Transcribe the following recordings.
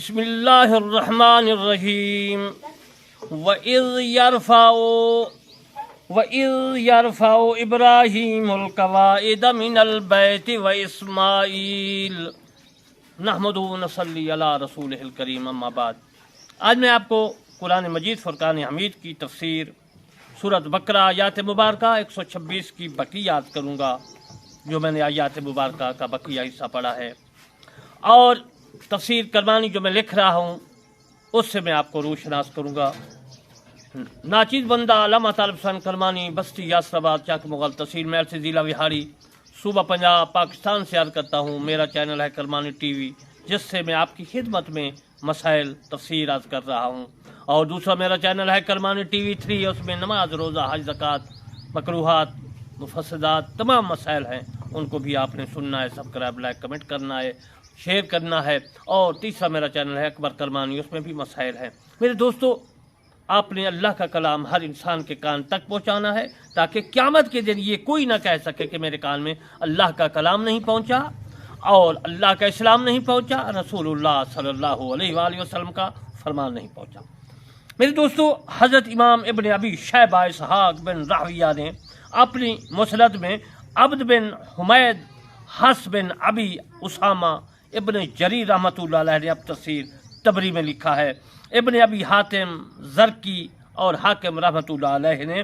बिस्मिल्लाह अर्रहमान अर्रहीम वइज़ यरफ़अु इब्राहीमुल क़वाइद मिनल बैति व इस्माईल नहमदु व नसल्ली अला रसूलिहिल करीम अम्मा बाद। आज मैं आपको कुरान मजीद फ़ुरक़ान हमीद की तफ़सीर सूरत बकरा आयात मुबारका 126 की बकी याद करूँगा, जो मैंने आयात मुबारका का बकिया हिस्सा पढ़ा है, और तफसीर करमानी जो मैं लिख रहा हूँ उससे मैं आपको रोशनास करूँगा। नाचीज़ बंदा अल्लामा तालिब हसन करमानी, बस्ती यासराबाद, चाक मुगल तहसील महल से ज़िला विहारी, सूबा पंजाब, पाकिस्तान से अर्ज़ करता हूँ। मेरा चैनल है करमानी टीवी, जिससे मैं आपकी खिदमत में मसाइल तफसीर अर्ज़ कर रहा हूँ। और दूसरा मेरा चैनल है करमानी टीवी 3, उसमें नमाज, रोज़ा, हज, ज़कात, मकरूहात, मुफस्सदात तमाम मसाइल हैं, उनको भी आपने सुनना है, सब्सक्राइब, लाइक, कमेंट करना है, शेयर करना है। और तीसरा मेरा चैनल है अकबर करमानी, उसमें भी मसाइल हैं। मेरे दोस्तों, आपने अल्लाह का कलाम हर इंसान के कान तक पहुंचाना है, ताकि क़यामत के दिन ये कोई ना कह सके कि मेरे कान में अल्लाह का कलाम नहीं पहुंचा और अल्लाह का इस्लाम नहीं पहुंचा, रसूलुल्लाह सल्लल्लाहु अलैहि वसल्लम का फरमान नहीं पहुंचा। मेरे दोस्तों, हज़रत इमाम इब्न अबी शैबा इसहाक़ बिन राहविया ने अपनी मुसनद में अब्द बिन हुमैद हस बिन अबी उसामा इब्न जरीर रहमतुल्लाह अलैह ने अब तफसीर तबरी में लिखा है। इब्न अबी हातिम ज़रकी और हाकिम रहमतुल्लाह अलैह ने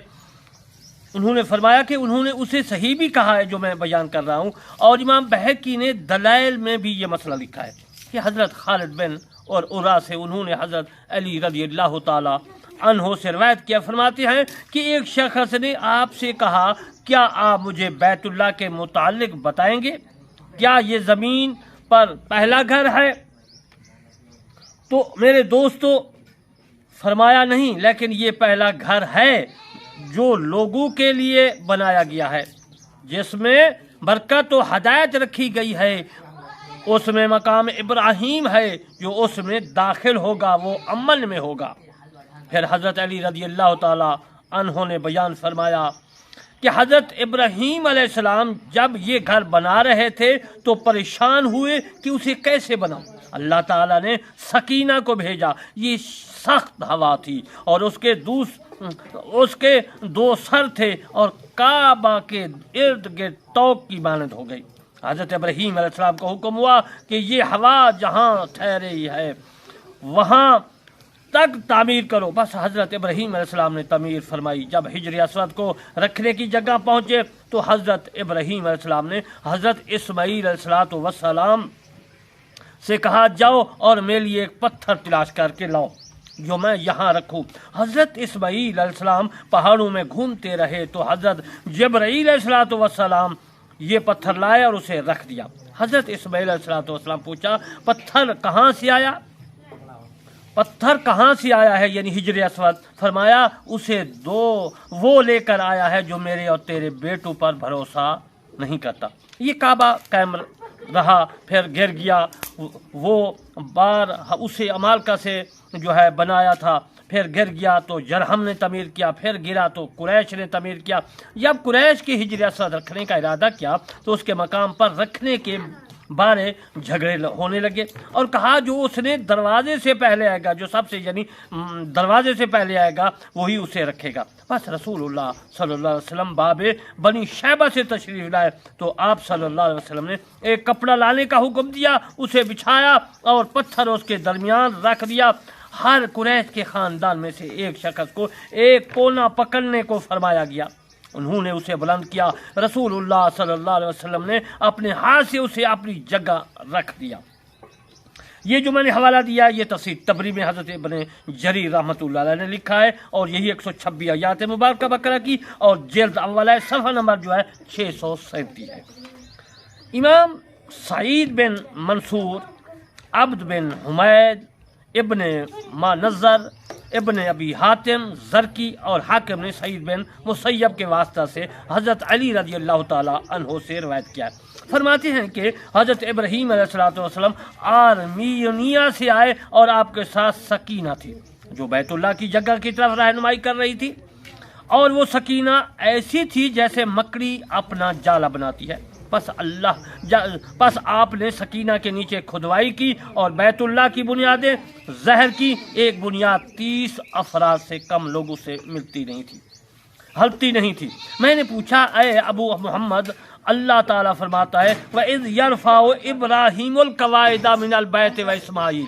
उन्होंने फरमाया कि उन्होंने उसे सही भी कहा है जो मैं बयान कर रहा हूँ। और इमाम बहकी ने दलाइल में भी ये मसला लिखा है कि हज़रत खालिद बिन और उरा से उन्होंने हज़रत अली रज़ियल्लाहु ताला अन्हो से रवायत किया। फरमाते हैं कि एक शख्स ने आपसे कहा, क्या आप मुझे बैतुल्लाह के मुताल्लिक बताएंगे? क्या ये ज़मीन पर पहला घर है? तो मेरे दोस्तों, फरमाया नहीं, लेकिन ये पहला घर है जो लोगों के लिए बनाया गया है, जिसमें बरकत और हदायत रखी गई है। उसमें मकाम इब्राहीम है, जो उसमें दाखिल होगा वो अमन में होगा। फिर हज़रत अली रज़ियल्लाहु ताला अन्हो ने बयान फरमाया कि हज़रत इब्राहीम अलैहिस्सलाम जब ये घर बना रहे थे तो परेशान हुए कि उसे कैसे बनाऊं। अल्लाह ताला ने सकीना को भेजा, ये सख्त हवा थी और उसके दो सर थे और काबा के इर्द गिर्द तौक की मानद हो गई। हज़रत इब्राहीम अलैहिस्सलाम को हुक्म हुआ कि ये हवा जहाँ ठहरी है वहाँ तक तामीर करो। बस हज़रत इब्राहीम अलैहिस्सलाम ने तामीर फरमाई। जब हिजर असवद को रखने की जगह पहुँचे तो हज़रत इब्राहीम अलैहिस्सलाम ने हज़रत इस्माईल अलैहिस्सलातु वस्सलाम से कहा, जाओ और मेरे लिए एक पत्थर तलाश करके लाओ जो मैं यहाँ रखूँ। हज़रत इस्माईल अलैहिस्सलाम पहाड़ों में घूमते रहे तो हज़रत जिब्राईल अलैहिस्सलातु वस्सलाम ये पत्थर लाए और उसे रख दिया। हज़रत इस्माईल अलैहिस्सलातु वस्सलाम पूछा, पत्थर कहाँ से आया? पत्थर कहाँ से आया है, यानी हिजर असवद? फरमाया, उसे वो लेकर आया है जो मेरे और तेरे बेटों पर भरोसा नहीं करता। ये काबा कायम रहा, फिर गिर गया। वो बार उसे अमालका से जो है बनाया था, फिर गिर गया तो जरहम ने तमीर किया, फिर गिरा तो कुरैश ने तमीर किया। जब कुरैश के हिजर असवद रखने का इरादा किया तो उसके मकाम पर रखने के बारे झगड़े होने लगे और कहा, जो उसने दरवाजे से पहले आएगा, जो सबसे यानी दरवाजे से पहले आएगा वही उसे रखेगा। बस रसूलुल्लाह सल्लल्लाहु अलैहि वसल्लम बाबे बनी शैबा से तशरीफ लाए तो आप सल्लल्लाहु अलैहि वसल्लम ने एक कपड़ा लाने का हुक्म दिया, उसे बिछाया और पत्थर उसके दरमियान रख दिया। हर कुरैश के ख़ानदान में से एक शख्स को एक कोना पकड़ने को फरमाया गया। उन्होंने उसे बुलंद किया। रसूलुल्लाह सल्लल्लाहु अलैहि वसल्लम ने अपने हाथ से उसे अपनी जगह रख दिया। ये जो मैंने हवाला दिया ये तफसीर तबरी में हज़रत इब्न जरीर रहमतुल्लाह अलैह ने लिखा है और यही 126 आयात मुबारक बकरा की और जिल्द अव्वल है, सफ़ा नंबर जो है 637 है। इमाम सईद बिन मंसूर, अब्द बिन हुमैद, इब्न मानज़र, इब्न अबी हातिम ज़रकी और हाकिम ने सईद बिन मुसय्यब के वास्ता से हज़रत अली रज़ियल्लाहु ताला अन्हो से रवायत किया। फरमाते हैं कि हज़रत इब्राहीम अलैहिस्सलातु वस्सलाम आर्मीनिया से आए और आपके साथ सकीना थी जो बैतुल्लाह की जगह की तरफ रहनुमाई कर रही थी। और वो सकीना ऐसी थी जैसे मकड़ी अपना जाला बनाती है। پس آپ نے سکینہ کے نیچے کھدوائی کی اور بیت اللہ کی بنیادیں زہر کی. ایک بنیاد 30 افراد سے کم لوگوں سے ہلتی نہیں تھی. میں نے پوچھا اے ابو محمد، اللہ تعالیٰ فرماتا ہے وَإِذْ يَرْفَعُ إِبْرَاهِيمُ الْقَوَاعِدَ مِنَ الْبَيْتِ وَإِسْمَاعِيلُ،